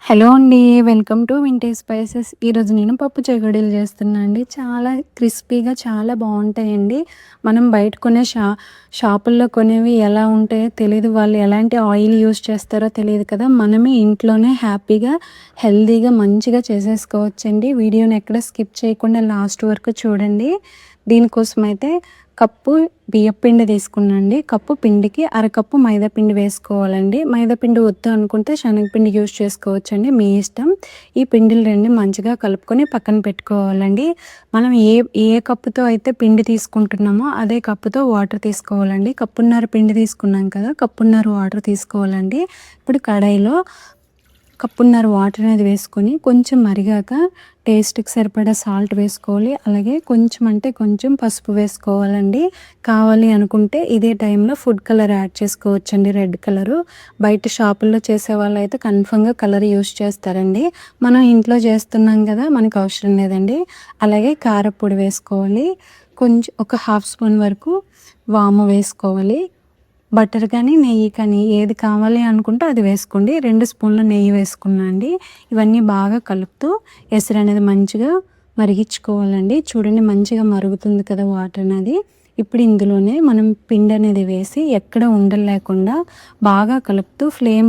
Hello అండి. Welcome to vintage spices. ఈరోజు నేను పప్పు చెకోడీలు చేస్తున్నా అండి. చాలా క్రిస్పీగా చాలా బావుంటాయండి. మనం బయట కొనే షాపుల్లో కొనేవి ఎలా ఉంటాయో తెలీదు. వాళ్ళు ఎలాంటి ఆయిల్ యూజ్ చేస్తారో తెలీదు కదా! మనమే ఇంట్లోనే హ్యాపీగా, హెల్తీగా మంచిగా చేసేసుకోవచ్చండి. వీడియోని ఎక్కడ స్కిప్ చేయకుండా లాస్ట్ వరకు చూడండి. దీనికోసమైతే కప్పు బియ్యపిండి తీసుకున్నాండి. కప్పు పిండికి అరకప్పు మైదా పిండి వేసుకోవాలండి. మైదా పిండి వద్దు అనుకుంటే శనగపిండి యూజ్ చేసుకోవచ్చండి, మీ ఇష్టం. ఈ పిండిలు రెండు మంచిగా కలుపుకొని పక్కన పెట్టుకోవాలండి. మనం ఏ కప్పుతో అయితే పిండి తీసుకుంటున్నామో అదే కప్పుతో వాటర్ తీసుకోవాలండి. కప్పున్నర పిండి తీసుకున్నాం కదా, కప్పున్నర వాటర్ తీసుకోవాలండి. ఇప్పుడు కడాయిలో కప్పున్నర వాటర్ అనేది వేసుకొని కొంచెం మరిగాక టేస్ట్కి సరిపడా సాల్ట్ వేసుకోవాలి. అలాగే కొంచెం అంటే కొంచెం పసుపు వేసుకోవాలండి. కావాలి అనుకుంటే ఇదే టైంలో ఫుడ్ కలర్ యాడ్ చేసుకోవచ్చండి, రెడ్ కలరు. బయట షాపుల్లో చేసే వాళ్ళు అయితే కన్ఫర్మ్గా కలర్ యూస్ చేస్తారండి. మనం ఇంట్లో చేస్తున్నాం కదా, మనకు అవసరం లేదండి. అలాగే కారపొడి వేసుకోవాలి. కొంచెం ఒక హాఫ్ స్పూన్ వరకు వాము వేసుకోవాలి. బటర్ కానీ నెయ్యి కానీ ఏది కావాలి అనుకుంటే అది వేసుకోండి. 2 స్పూన్ల నెయ్యి వేసుకున్నా అండి. ఇవన్నీ బాగా కలుపుతూ ఎసరు అనేది మంచిగా మరిగించుకోవాలండి. చూడండి మంచిగా మరుగుతుంది కదా వాటర్ అనేది. ఇప్పుడు ఇందులోనే మనం పిండి అనేది వేసి ఎక్కడ ఉండలు లేకుండా బాగా కలుపుతూ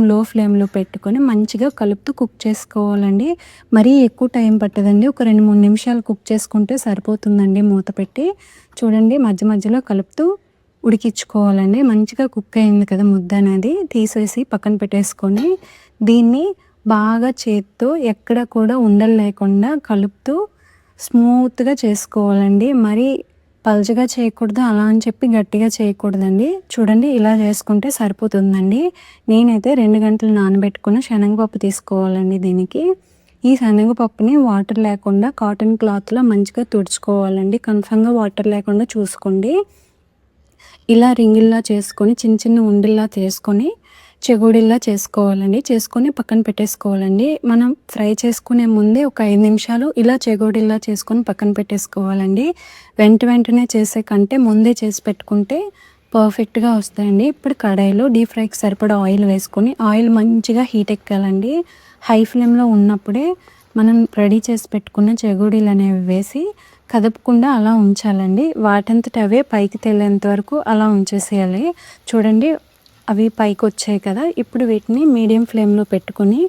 లో ఫ్లేమ్లో పెట్టుకొని మంచిగా కలుపుతూ కుక్ చేసుకోవాలండి. మరీ ఎక్కువ టైం పట్టదండి. ఒక 2-3 నిమిషాలు కుక్ చేసుకుంటే సరిపోతుందండి మూత పెట్టి. చూడండి మధ్య మధ్యలో కలుపుతూ ఉడికించుకోవాలండి. మంచిగా కుక్ అయింది కదా ముద్ద అనేది, తీసేసి పక్కన పెట్టేసుకొని దీన్ని బాగా చేత్తో ఎక్కడ కూడా ఉండలు లేకుండా కలుపుతూ స్మూత్గా చేసుకోవాలండి. మరి పల్చగా చేయకూడదు, అలా అని చెప్పి గట్టిగా చేయకూడదండి. చూడండి ఇలా చేసుకుంటే సరిపోతుందండి. నేనైతే 2 గంటలు నానబెట్టుకున్న శనగపప్పు తీసుకోవాలండి దీనికి. ఈ శనగపప్పుని వాటర్ లేకుండా కాటన్ క్లాత్లో మంచిగా తుడుచుకోవాలండి. కన్ఫర్మ్గా వాటర్ లేకుండా చూసుకోండి. ఇలా రింగిల్లా చేసుకొని చిన్న చిన్న ఉండల్లా చేసుకొని చెగోడీల్లా చేసుకోవాలండి. చేసుకొని పక్కన పెట్టేసుకోవాలండి. మనం ఫ్రై చేసుకునే ముందే ఒక 5 నిమిషాలు ఇలా చెగోడీల్లా చేసుకొని పక్కన పెట్టేసుకోవాలండి. వెంటనే చేసే కంటే ముందే చేసి పెట్టుకుంటే పర్ఫెక్ట్గా వస్తాయండి. ఇప్పుడు కడాయిలో డీప్ ఫ్రైకి సరిపడా ఆయిల్ వేసుకొని ఆయిల్ మంచిగా హీట్ ఎక్కాలండి. హై ఫ్లేమ్లో ఉన్నప్పుడే మనం రెడీ చేసి పెట్టుకున్న చెగోడీలు అనేవి వేసి కదపకుండా అలా ఉంచాలండి. వాటంతట అవే పైకి తేలేంత వరకు అలా ఉంచేసేయాలి. చూడండి అవి పైకి వచ్చాయి కదా, ఇప్పుడు వీటిని మీడియం ఫ్లేమ్లో పెట్టుకొని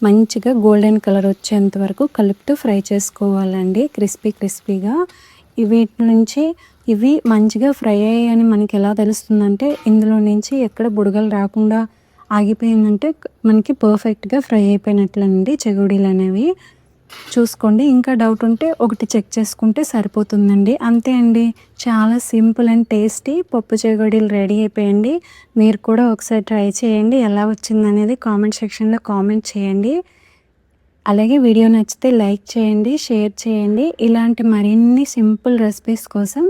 మంచిగా గోల్డెన్ కలర్ వచ్చేంత వరకు కలుపుతూ ఫ్రై చేసుకోవాలండి, క్రిస్పీగా. వీటి నుంచి ఇవి మంచిగా ఫ్రై అయ్యాయని మనకి ఎలా తెలుస్తుందంటే, ఇందులో నుంచి ఎక్కడ బుడగలు రాకుండా ఆగిపోయిందంటే మనకి పర్ఫెక్ట్గా ఫ్రై అయిపోయినట్లండి చెగోడీలు అనేవి. చూసుకోండి. ఇంకా డౌట్ ఉంటే ఒకటి చెక్ చేసుకుంటే సరిపోతుందండి. అంతే అండి. చాలా సింపుల్ అండ్ టేస్టీ పప్పు చెకోడీలు రెడీ అయిపోయండి. మీరు కూడా ఒకసారి ట్రై చేయండి. ఎలా వచ్చిందనేది కామెంట్ సెక్షన్లో కామెంట్ చేయండి. అలాగే వీడియో నచ్చితే లైక్ చేయండి, షేర్ చేయండి. ఇలాంటి మరిన్ని సింపుల్ రెసిపీస్ కోసం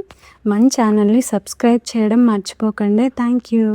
మన ఛానల్ని సబ్స్క్రైబ్ చేయడం మర్చిపోకండి. Thank you.